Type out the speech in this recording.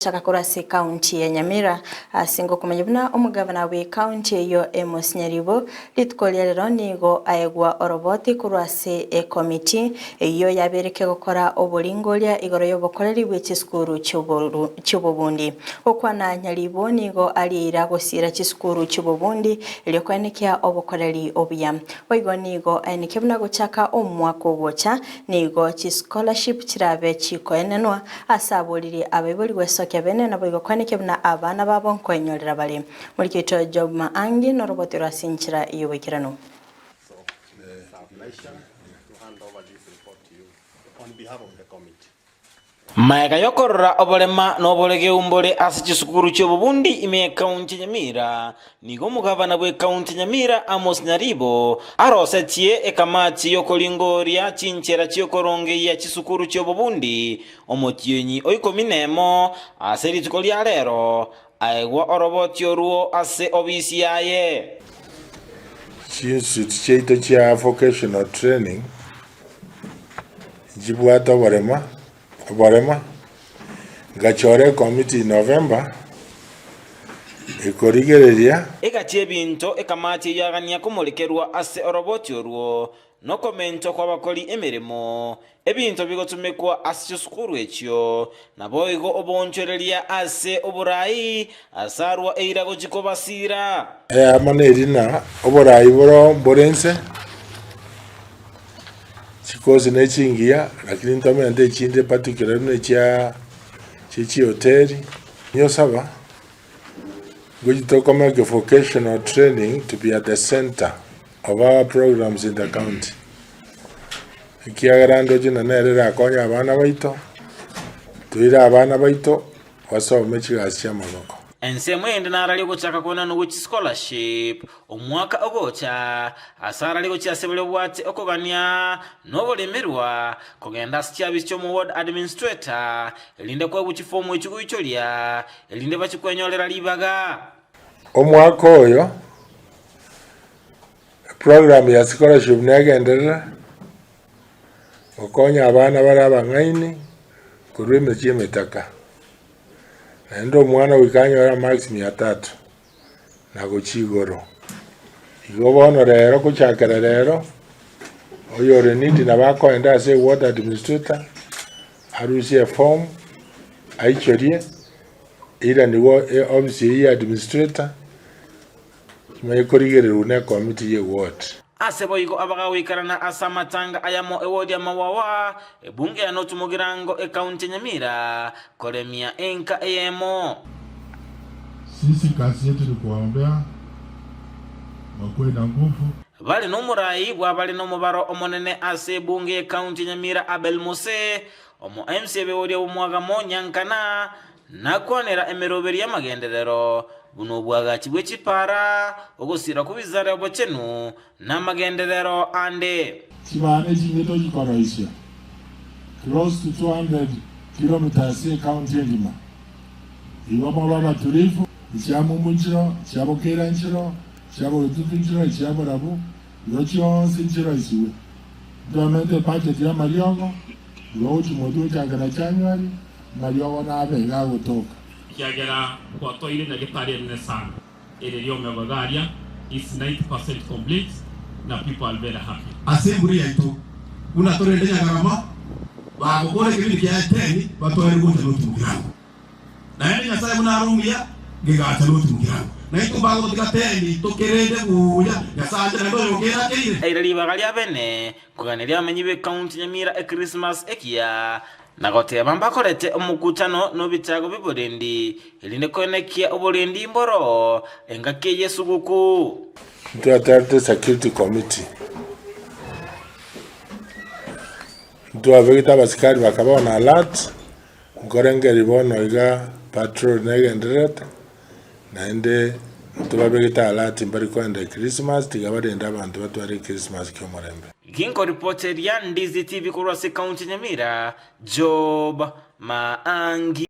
Chakakura si county ya Nyamira singo kumanyibuna omugavana we county yo Nyaribo litkolia lero nigo aegwa oroboti kurwase committee iyo yabereke gukora obulingolia igoro yobokoreri bw'ekisukuru cy'ububundi okwana Nyaribo nigo alira gusira kisukuru cy'ububundi lyokwanekia obukoreri obuya oigo nigo anikebuna guchaka omwaka ogwocha nigo scholarship kirabe chikoenenwa asaboliri abeboli weso kebene na boigo kwanike buna abana babo nkwenyorera bali muri kito job maangi no roboti rasinchira iyo wikirano. Maega yokorora obolema nobolege umbole ase chisukuru cy'obubundi ime county Nyamira nigo mugavana bwe county Nyamira Nyaribo arosetie ekamati yokolingoria chinchera cyokoronge ya chisukuru cy'obubundi omotienyi oikominemo ase litiko lya lero aegwa oroboti oruo ase obisi yaye chinsu tcheito cha vocational training jibwata Oborema gachore committee November ekorigereria egatie binto ekamati yagania kumulekerwa ase oroboti oruo no komento kwa bakoli emeremo ebinto bigotumekwa ase chisukuru ekyo naboigo obonchoreria ase oburai asarwa eirago chikobasira amanerina oburai boro borense chikozi nechingia lakini ntamende chinde particular necha chichi hoteli nyo saba going to come vocational training to be at the center of our programs in the county ikiagarando jina nerera konya abana baito tuira abana baito wasome chigasi amaboko ensemwende narali guchaka kona no which scholarship omwaka ogocha asara ligo cyasebele bwate okogania no bolemerwa kogenda sichabi cyo mu ward administrator elinde kwa buchifomu ekigu icyo lya elinde bachikwenyolera libaga omwaka oyo program ya scholarship negenderera okonya abana bari abangaini kurweme chimetaka endo mwana wikanyora max 300 nago chigoro igobono rero kuchakera rero oyore niti nabako enda se ward administrator arusie form aichorie ira niwo obviously administrator kimayikorigerera une committee ye ward aseboigo abaga wikarana asamatanga ayamo ewodi amawawa ebunge ya notumugirango county Nyamira koremia enka emo sisi kazi yetu ni kuwaombea wakuwe na nguvu bali no murai bwabali no mubaro omonene ase bunge county Nyamira Abel Mose omo MC bewodi omwaga monyankana nakonera emeroberi y'amagenderero buno bwaga kibwe kipara ogosira kubizara obokenu n'amagenderero ande kibane kingeto gikoroisha close to 200 kilometers county ndima iwo mababa tulivu icyamo munjiro cyabokera njiro cyabo tutunjiro cyabo rabu yocho sinjiro isiwe domente budget ya mariongo loji modu cyagara cyanyari mariongo nabe gago toka kiagera kwa toile na gitari ne sana ile leo mebagaria is 90% complete na people are very happy assembly yetu una tore ndenya garama ba gukora kibindi kya teni batore gute n'utumugirango na yari nyasaye munarumya ngigata n'utumugirango na ito bago tikateni tokerede buya nyasaye ndo yogera keire ile libagalia bene kuganiria amenyibe county Nyamira Christmas ekia nagote bambakorete omukutano no bitago biborendi elinde konekia oborendi mboro engake yesuguku to atarte security committee to avegita basikari bakabona alert ngorengeri bono iga patrol negenderete naende tubabegita alert mbari kwenda Christmas tigabarenda abantu batware Christmas kyomorembe Ginko reporter ya Ndizi TV kurwase county Nyamira Job Maangi.